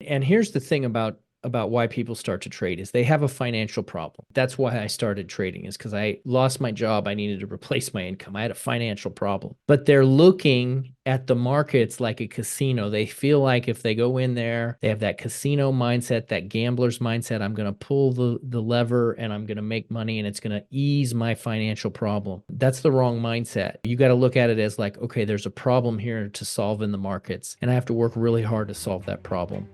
And here's the thing about why people start to trade is they have a financial problem. That's why I started trading is because I lost my job. I needed to replace my income. I had a financial problem. But they're looking at the markets like a casino. They feel like if they go in there, they have that casino mindset, that gambler's mindset. I'm going to pull the lever and I'm going to make money and it's going to ease my financial problem. That's the wrong mindset. You got to look at it as like, okay, there's a problem here to solve in the markets, and I have to work really hard to solve that problem.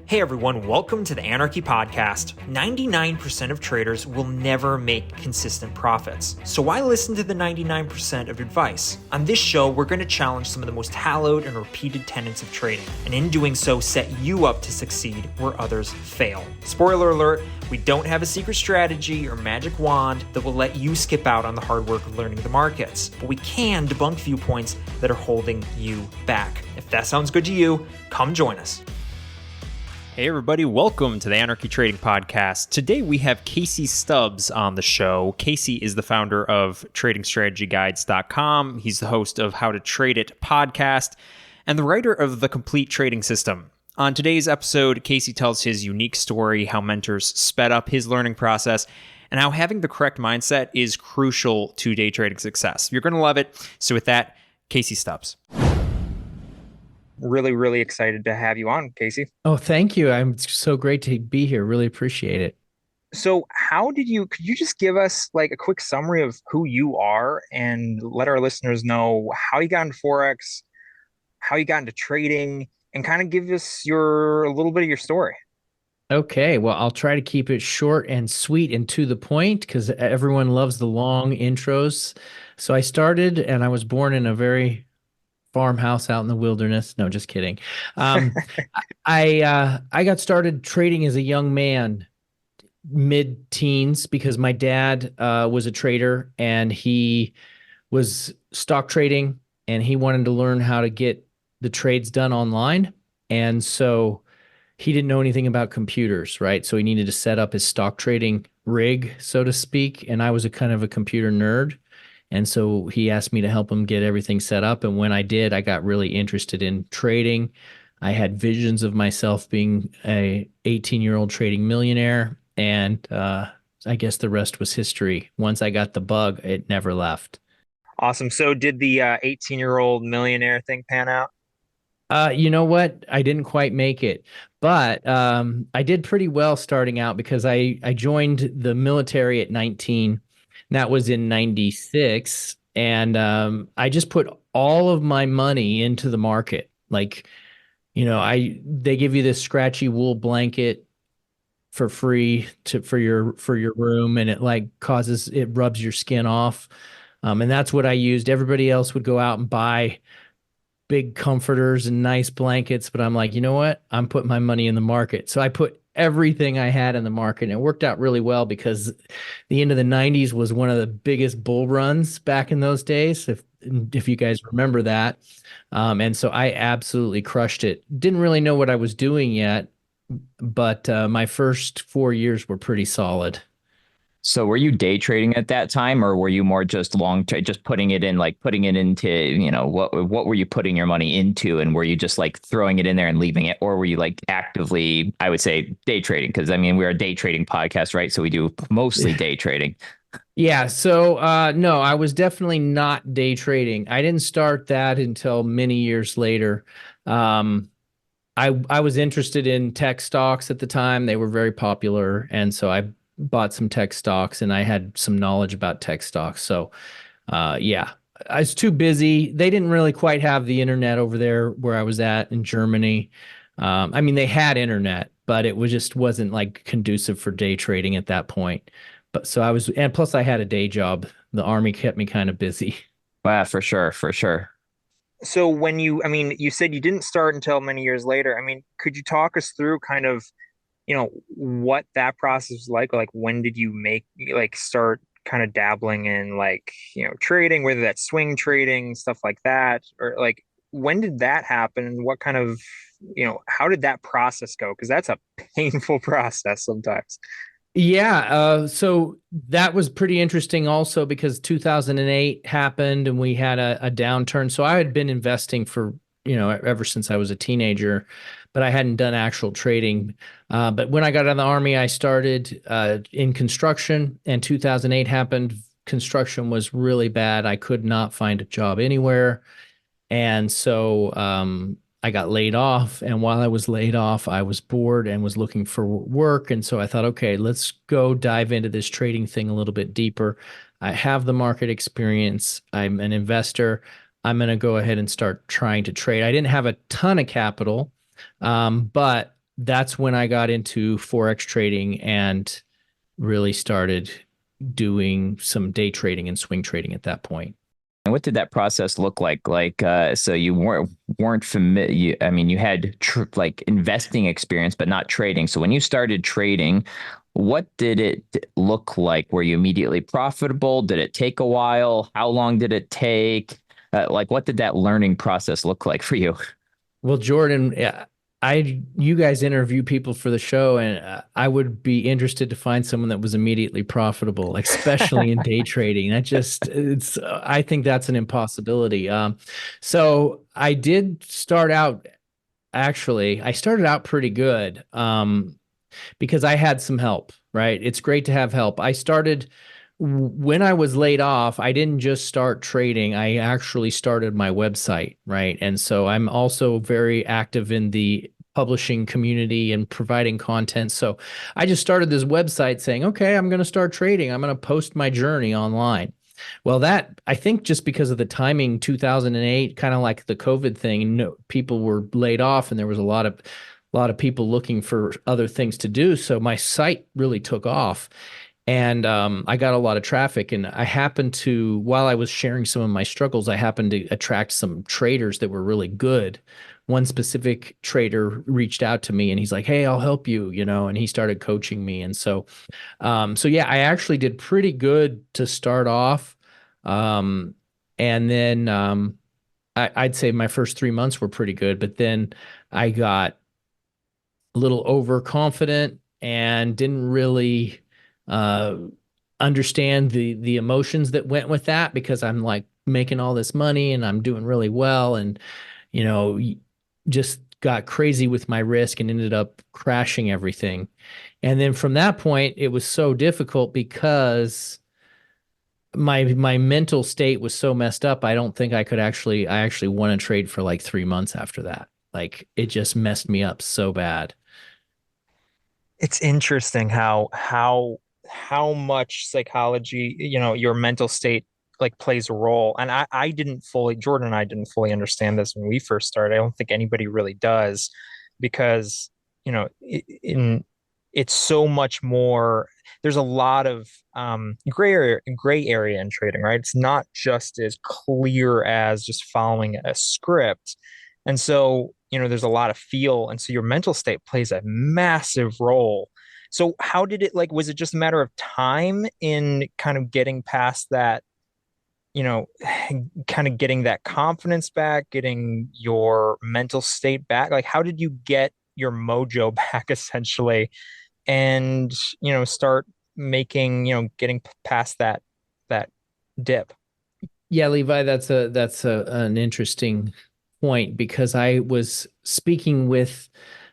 Hey everyone, welcome to the Anarchy Podcast. 99% of traders will never make consistent profits. So why listen to the 99% of advice? On this show, we're going to challenge some of the most hallowed and repeated tenets of trading, and in doing so, set you up to succeed where others fail. Spoiler alert, we don't have a secret strategy or magic wand that will let you skip out on the hard work of learning the markets, but we can debunk viewpoints that are holding you back. If that sounds good to you, come join us. Hey everybody, welcome to the Anarchy Trading Podcast. Today we have Casey Stubbs on the show. Casey is the founder of tradingstrategyguides.com. He's the host of How to Trade It podcast and the writer of The Complete Trading System. On today's episode, Casey tells his unique story, how mentors sped up his learning process, and how having the correct mindset is crucial to day trading success. You're going to love it. So with that, Casey Stubbs. Really excited to have you on, Casey. Oh, thank you. I'm so great to be here. Really appreciate it. So could you just give us like a quick summary of who you are and let our listeners know how you got into Forex, how you got into trading, and kind of give us a little bit of your story? Okay, well, I'll try to keep it short and sweet and to the point because everyone loves the long intros. So I started and I was born in a very farmhouse out in the wilderness. No, just kidding. I got started trading as a young man, mid-teens, because my dad was a trader and he was stock trading and he wanted to learn how to get the trades done online. And so he didn't know anything about computers, right? So he needed to set up his stock trading rig, so to speak. And I was a kind of a computer nerd. And so he asked me to help him get everything set up. And when I did, I got really interested in trading. I had visions of myself being a 18-year-old trading millionaire. And I guess the rest was history. Once I got the bug, it never left. Awesome. So did the 18-year-old millionaire thing pan out? You know what? I didn't quite make it, but I did pretty well starting out because I joined the military at 19. That was in 96. And I just put all of my money into the market. Like, they give you this scratchy wool blanket for free for your room, and it rubs your skin off. And that's what I used. Everybody else would go out and buy big comforters and nice blankets, but I'm like, you know what? I'm putting my money in the market. So I put everything I had in the market, and it worked out really well because the end of the 90s was one of the biggest bull runs back in those days, if you guys remember that. And so I absolutely crushed it. Didn't really know what I was doing yet, but my first 4 years were pretty solid. So were you day trading at that time, or were you more just just putting it into, what were you putting your money into, and were you just like throwing it in there and leaving it, or were you like actively, I would say, day trading? Because I mean, we're a day trading podcast, right? So we do mostly day trading. Yeah. So no, I was definitely not day trading. I didn't start that until many years later. I was interested in tech stocks at the time. They were very popular, and so I bought some tech stocks and I had some knowledge about tech stocks. So, yeah, I was too busy. They didn't really quite have the internet over there where I was at in Germany. I mean, they had internet, but it wasn't like conducive for day trading at that point. But so and plus I had a day job. The Army kept me kind of busy. Wow, for sure, for sure. So you said you didn't start until many years later. I mean, could you talk us through kind of what that process was like? Like, when did you start kind of dabbling in trading, whether that's swing trading, stuff like that, or like, when did that happen? And what kind of, how did that process go? Because that's a painful process sometimes. Yeah, so that was pretty interesting also because 2008 happened and we had a downturn. So I had been investing for ever since I was a teenager, but I hadn't done actual trading. But when I got out of the Army, I started in construction, and 2008 happened. Construction was really bad. I could not find a job anywhere. And so I got laid off. And while I was laid off, I was bored and was looking for work. And so I thought, okay, let's go dive into this trading thing a little bit deeper. I have the market experience. I'm an investor. I'm going to go ahead and start trying to trade. I didn't have a ton of capital, but that's when I got into Forex trading and really started doing some day trading and swing trading at that point. And what did that process look like? So you weren't familiar. I mean, you had like investing experience, but not trading. So when you started trading, what did it look like? Were you immediately profitable? Did it take a while? How long did it take? Like, what did that learning process look like for you? Well, Jordan, you guys interview people for the show, and I would be interested to find someone that was immediately profitable, like, especially in day trading. I think that's an impossibility. So I did start out, actually, I started out pretty good, because I had some help, right? It's great to have help. When I was laid off, I didn't just start trading. I actually started my website, right? And so I'm also very active in the publishing community and providing content. So I just started this website saying, okay, I'm going to start trading. I'm going to post my journey online. Well, that, I think, just because of the timing, 2008, kind of like the COVID thing, no, people were laid off and there was a lot of people looking for other things to do. So my site really took off. And I got a lot of traffic, and while I was sharing some of my struggles, I happened to attract some traders that were really good. One specific trader reached out to me and he's like, "Hey, I'll help you," and he started coaching me. And so yeah, I actually did pretty good to start off. And then I'd say my first 3 months were pretty good, but then I got a little overconfident and didn't really uh, understand the emotions that went with that, because I'm like making all this money and I'm doing really well, and you know just got crazy with my risk and ended up crashing everything. And then from that point, it was so difficult because my mental state was so messed up. I don't think I actually won a trade for like 3 months after that. Like, it just messed me up so bad. It's interesting how much psychology, your mental state like plays a role. And I didn't fully, Jordan and I didn't fully understand this when we first started. I don't think anybody really does, because, in it's so much more. There's a lot of gray area in trading, right? It's not just as clear as just following a script. And so, there's a lot of feel. And so your mental state plays a massive role. So how did it, like, was it just a matter of time in kind of getting past that, you know, kind of getting that confidence back, getting your mental state back? Like, how did you get your mojo back essentially, and, start making, getting past that dip? Yeah, Levi, that's an interesting point, because I was speaking with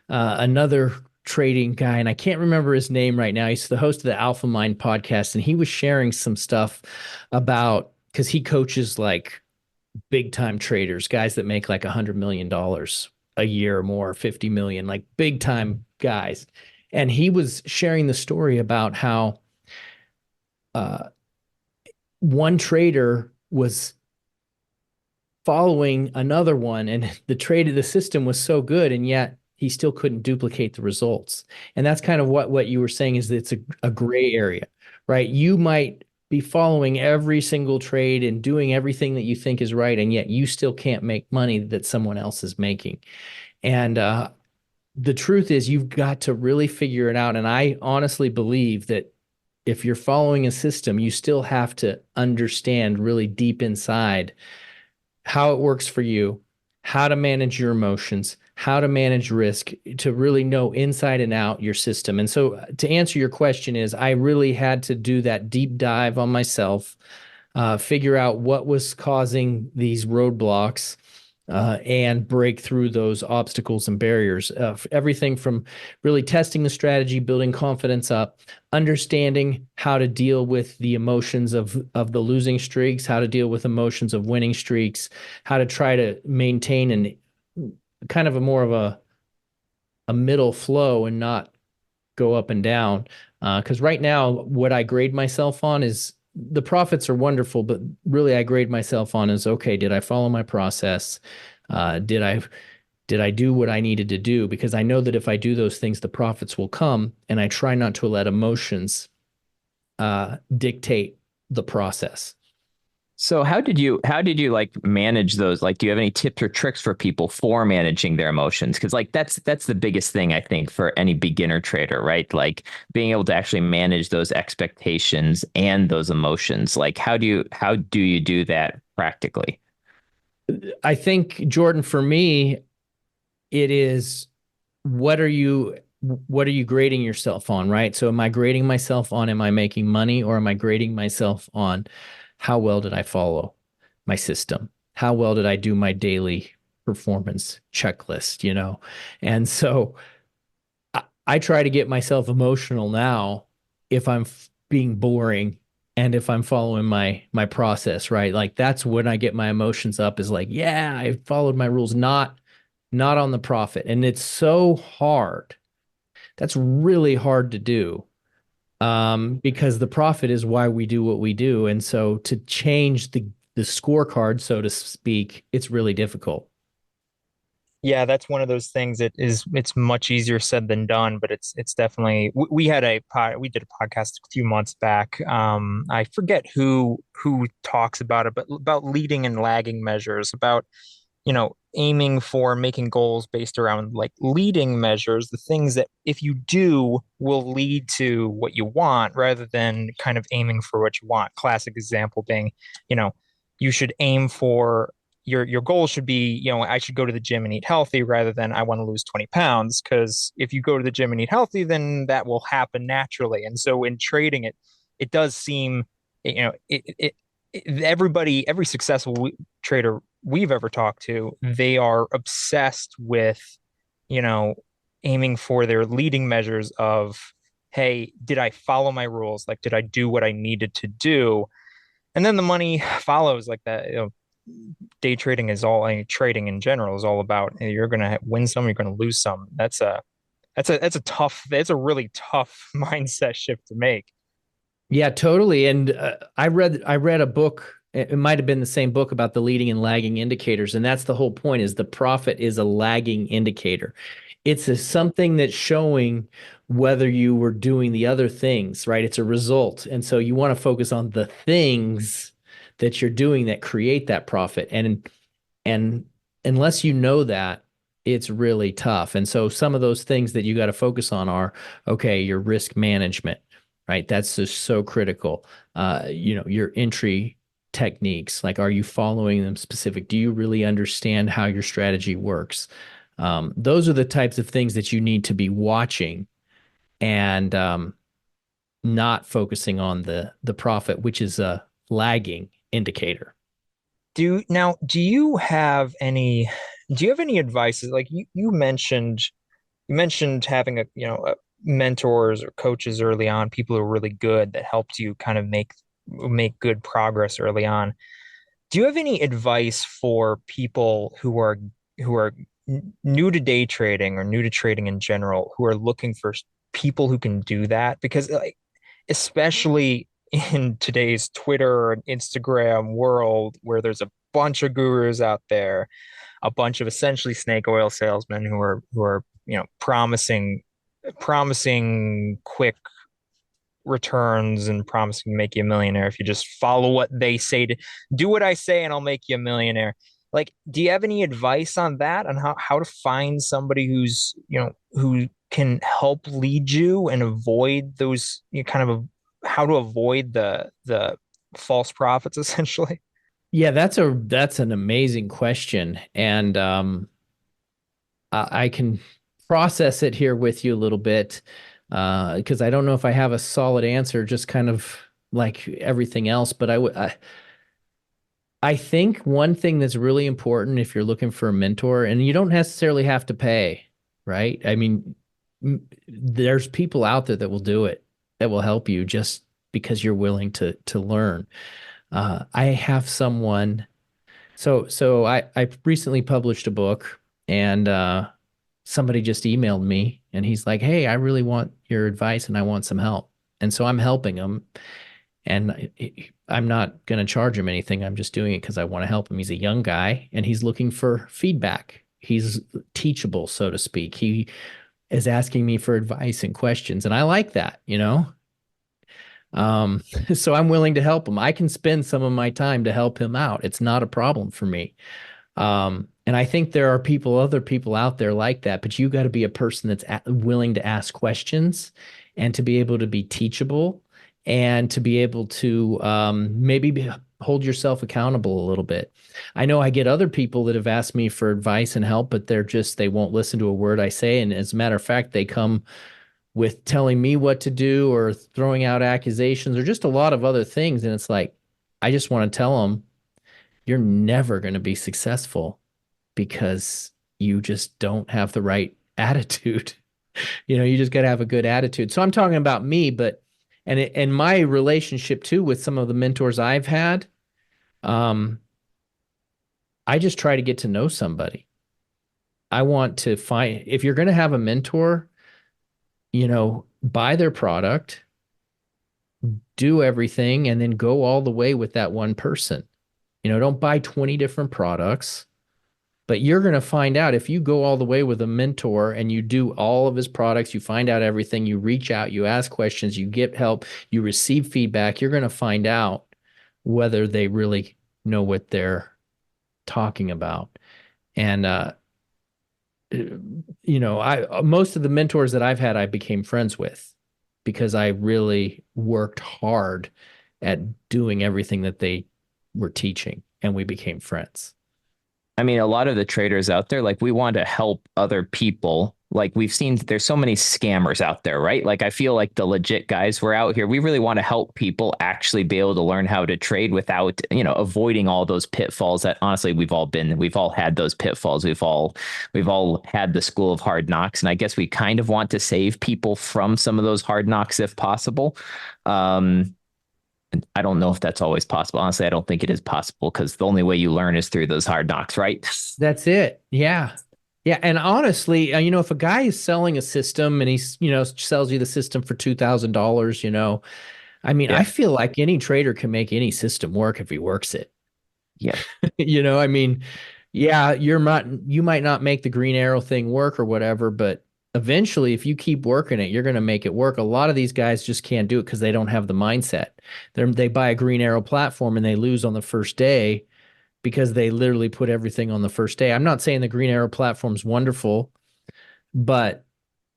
another trading guy, and I can't remember his name right now. He's the host of the Alpha Mind podcast, and he was sharing some stuff about, because he coaches like big time traders, guys that make like $100 million a year or more, 50 million, like big time guys. And he was sharing the story about how uh, one trader was following another one, and the system was so good, and yet he still couldn't duplicate the results. And that's kind of what you were saying, is that it's a gray area, right? You might be following every single trade and doing everything that you think is right, and yet you still can't make money that someone else is making. And the truth is, you've got to really figure it out. And I honestly believe that if you're following a system, you still have to understand really deep inside how it works for you, how to manage your emotions, how to manage risk, to really know inside and out your system. And so, to answer your question, is I really had to do that deep dive on myself, figure out what was causing these roadblocks, and break through those obstacles and barriers. Everything from really testing the strategy, building confidence up, understanding how to deal with the emotions of the losing streaks, how to deal with emotions of winning streaks, how to try to maintain an kind of a more of a middle flow and not go up and down. Because right now, what I grade myself on is the profits are wonderful, but really I grade myself on is okay, did I follow my process? Did I do what I needed to do? Because I know that if I do those things, the profits will come, and I try not to let emotions dictate the process. So how did you like manage those? Like, do you have any tips or tricks for people for managing their emotions? Because like that's the biggest thing I think for any beginner trader, right? Like being able to actually manage those expectations and those emotions. Like how do you do that practically? I think, Jordan, for me, it is what are you grading yourself on, right? So am I grading myself on am I making money, or am I grading myself on how well did I follow my system? How well did I do my daily performance checklist, you know? And so I try to get myself emotional now if I'm being boring and if I'm following my process, right? Like that's when I get my emotions up is like, yeah, I followed my rules, not on the profit. And it's so hard. That's really hard to do, because the profit is why we do what we do. And so to change the scorecard, so to speak, it's really difficult. Yeah, that's one of those things that it's much easier said than done, but it's definitely we had we did a podcast a few months back. I forget who talks about it, but about leading and lagging measures, about aiming for making goals based around like leading measures, the things that if you do will lead to what you want rather than kind of aiming for what you want. Classic example being, you know, you should aim for your goal should be, I should go to the gym and eat healthy rather than I want to lose 20 pounds. Because if you go to the gym and eat healthy, then that will happen naturally. And so in trading it does seem, everybody, every successful trader we've ever talked to, they are obsessed with, you know, aiming for their leading measures of, hey, did I follow my rules? Like, did I do what I needed to do? And then the money follows like that. Day trading is all, I mean, trading in general is all about you're going to win some, you're going to lose some. That's a really tough mindset shift to make. Yeah, totally. And I read a book. It might have been the same book about the leading and lagging indicators, and that's the whole point. Is the profit is a lagging indicator. It's something that's showing whether you were doing the other things, right? It's a result, and so you want to focus on the things that you're doing that create that profit. And unless you know that, it's really tough. And so some of those things that you got to focus on are, okay, your risk management, right? That's just so critical. Your entry techniques, like, are you following them specific? Do you really understand how your strategy works? Those are the types of things that you need to be watching, and not focusing on the profit, which is a lagging indicator. Do you have any advice? Like you mentioned having mentors or coaches early on, people who are really good that helped you kind of make good progress early on. Do you have any advice for people who are new to day trading or new to trading in general, who are looking for people who can do that? Because like, especially in today's Twitter and Instagram world, where there's a bunch of gurus out there, a bunch of essentially snake oil salesmen who are promising quick returns and promising to make you a millionaire if you just follow what they say, to do what I say and I'll make you a millionaire. Like, do you have any advice on that, on how to find somebody who can help lead you and avoid those, kind of how to avoid the false prophets essentially? Yeah, that's an amazing question, and I can process it here with you a little bit, because I don't know if I have a solid answer, just kind of like everything else. But I think one thing that's really important if you're looking for a mentor, and you don't necessarily have to pay, right? I mean, there's people out there that will do it, that will help you just because you're willing to learn. I have someone. So I recently published a book, and somebody just emailed me, and he's like, "Hey, I really want your advice, and I want some help." And so I'm helping him, and I'm not going to charge him anything. I'm just doing it because I want to help him. He's a young guy, and he's looking for feedback. He's teachable, so to speak. He is asking me for advice and questions, and I like that, you know. Um, so I'm willing to help him. I can spend some of my time to help him out. It's not a problem for me. And I think there are other people out there like that, but you got to be a person that's willing to ask questions and to be able to be teachable and to be able to hold yourself accountable a little bit. I know I get other people that have asked me for advice and help, but they won't listen to a word I say. And as a matter of fact, they come with telling me what to do or throwing out accusations or just a lot of other things. And it's like, I just want to tell them, you're never going to be successful because you just don't have the right attitude. You just got to have a good attitude. So I'm talking about me, but and my relationship too with some of the mentors I've had. Um, I just try to get to know somebody. I want to find if you're going to have a mentor, buy their product, do everything, and then go all the way with that one person. Don't buy 20 different products. But you're going to find out if you go all the way with a mentor and you do all of his products, you find out everything, you reach out, you ask questions, you get help, you receive feedback, you're going to find out whether they really know what they're talking about. And I most of the mentors that I've had, I became friends with because I really worked hard at doing everything that they were teaching, and we became friends. I mean, a lot of the traders out there, like we want to help other people. Like we've seen, there's so many scammers out there, right? Like I feel like the legit guys we're out here, we really want to help people actually be able to learn how to trade without, avoiding all those pitfalls that honestly we've all had those pitfalls. We've all had the school of hard knocks. And I guess we kind of want to save people from some of those hard knocks if possible. Um, I don't know if that's always possible. Honestly, I don't think it is possible because the only way you learn is through those hard knocks, right? That's it. Yeah. Yeah. And honestly, if a guy is selling a system and he's, sells you the system for $2,000, I mean, I Yeah. feel like any trader can make any system work if he works it. Yeah. I mean, yeah, you might not make the green arrow thing work or whatever, but eventually if you keep working it, you're going to make it work. A lot of these guys just can't do it because they don't have the mindset. They buy a green arrow platform and they lose on the first day because they literally put everything on the first day. I'm not saying the green arrow platform's wonderful, but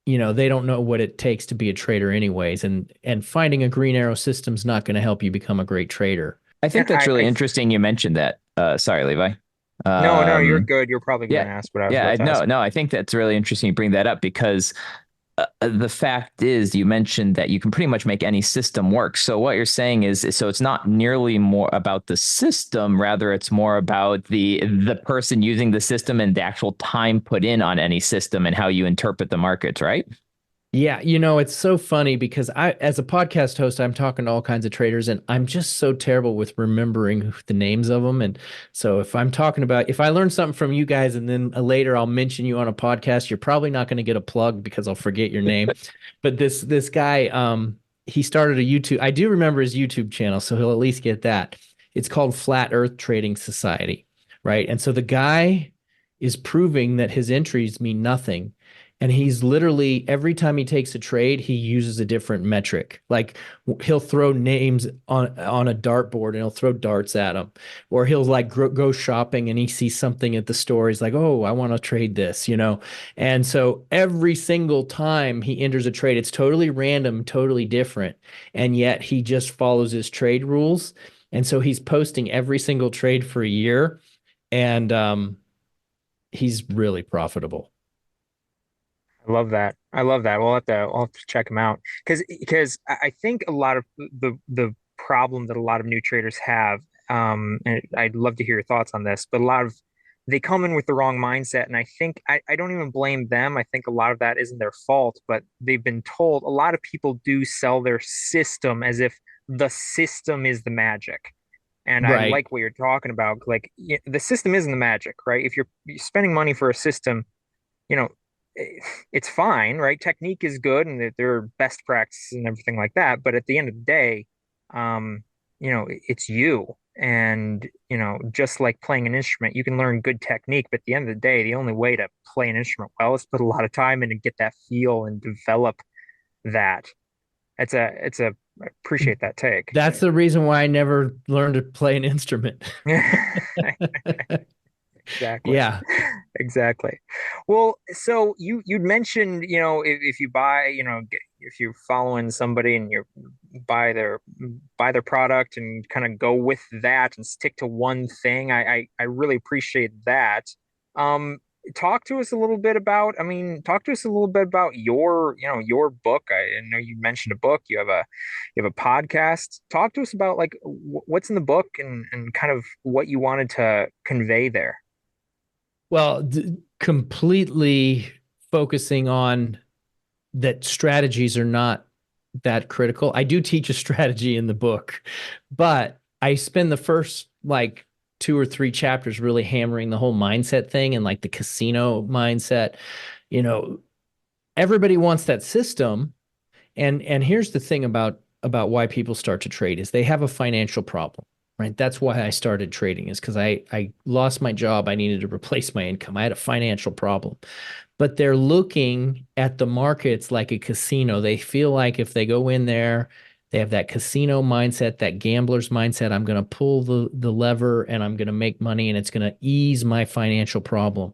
they don't know what it takes to be a trader anyways. And finding a green arrow system's not going to help you become a great trader. I And think that's really interesting you mentioned that. Sorry, Levi. no, you're Um, good. You're probably going yeah. to ask what I was Yeah, about to no, ask. no, I think that's really interesting you bring that up because the fact is you mentioned that you can pretty much make any system work. So what you're saying is so it's not nearly more about the system, rather it's more about the person using the system and the actual time put in on any system and how you interpret the markets, right? Yeah, it's so funny because as a podcast host, I'm talking to all kinds of traders and I'm just so terrible with remembering the names of them. And so if I learn something from you guys and then later I'll mention you on a podcast, you're probably not going to get a plug because I'll forget your name. But this guy, he started a YouTube. I do remember his YouTube channel, so he'll at least get that. It's called Flat Earth Trading Society, right? And so the guy is proving that his entries mean nothing, and he's literally every time he takes a trade, he uses a different metric. Like he'll throw names on a dartboard and he'll throw darts at them, or he'll like go shopping and he sees something at the store. He's like, "Oh, I want to trade this." And so every single time he enters a trade, it's totally random, totally different, and yet he just follows his trade rules. And so he's posting every single trade for a year, and he's really profitable. I love that. I love that. I'll have to check them out because I think a lot of the problem that a lot of new traders have, and I'd love to hear your thoughts on this, but a lot of they come in with the wrong mindset, and I think I don't even blame them. I think a lot of that isn't their fault, but they've been told a lot of people do sell their system as if the system is the magic. And I Right. like what you're talking about. Like the system isn't the magic, right? If you're spending money for a system, you know, it's fine, right? Technique is good and that there are best practices and everything like that. But at the end of the day, um, it's you. And, just like playing an instrument, you can learn good technique, but at the end of the day, the only way to play an instrument well is put a lot of time in and get that feel and develop that. I appreciate that take. That's the reason why I never learned to play an instrument. Exactly. Yeah. Exactly. Well, so you'd mentioned, if you buy, if you're following somebody and you buy their buy their product and kind of go with that and stick to one thing. I really appreciate that. Um, talk to us a little bit about your book. I know you mentioned a book. You have a podcast. Talk to us about like what's in the book and kind of what you wanted to convey there. Well, completely focusing on that strategies are not that critical. I do teach a strategy in the book, but I spend the first like 2 or 3 chapters really hammering the whole mindset thing and like the casino mindset. You know, everybody wants that system. And here's the thing about why people start to trade is they have a financial problem, right? That's why I started trading is because I lost my job. I needed to replace my income. I had a financial problem. But they're looking at the markets like a casino. They feel like if they go in there, they have that casino mindset, that gambler's mindset. I'm going to pull the lever and I'm going to make money and it's going to ease my financial problem.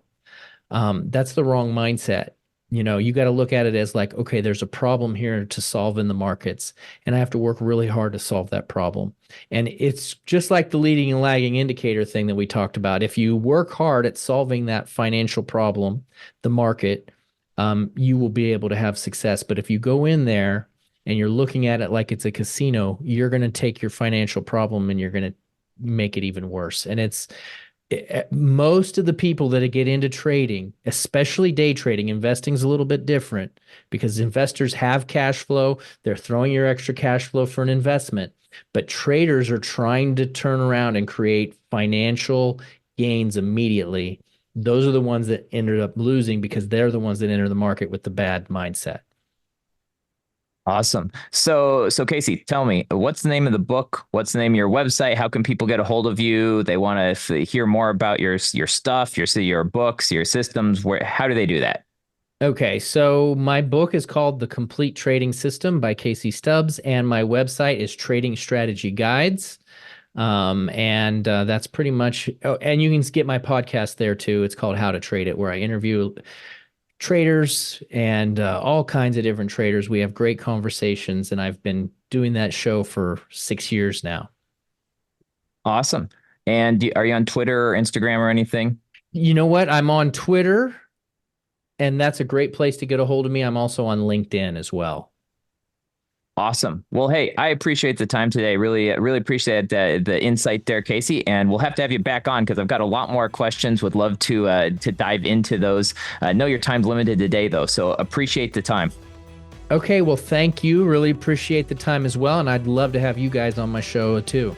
That's the wrong mindset. You got to look at it as like, okay, there's a problem here to solve in the markets, and I have to work really hard to solve that problem. And it's just like the leading and lagging indicator thing that we talked about. If you work hard at solving that financial problem, the market, you will be able to have success. But if you go in there and you're looking at it like it's a casino, you're going to take your financial problem and you're going to make it even worse. And most of the people that get into trading, especially day trading, investing is a little bit different because investors have cash flow. They're throwing your extra cash flow for an investment. But traders are trying to turn around and create financial gains immediately. Those are the ones that ended up losing because they're the ones that enter the market with the bad mindset. Awesome. So Casey, tell me, what's the name of the book? What's the name of your website? How can people get a hold of you? They want to hear more about your stuff, your books, your systems. How do they do that? Okay, so my book is called The Complete Trading System by Casey Stubbs, and my website is Trading Strategy Guides. And that's pretty much, oh, and you can get my podcast there too. It's called How to Trade It, where I interview traders and all kinds of different traders. We have great conversations, and I've been doing that show for 6 years now. Awesome. And are you on Twitter or Instagram or anything? You know what? I'm on Twitter, and that's a great place to get a hold of me. I'm also on LinkedIn as well. Awesome. Well, hey, I appreciate the time today. Really appreciate the insight there, Casey. And we'll have to have you back on because I've got a lot more questions. Would love to dive into those. Know your time's limited today, though, so appreciate the time. Okay, well, thank you. Really appreciate the time as well, and I'd love to have you guys on my show too.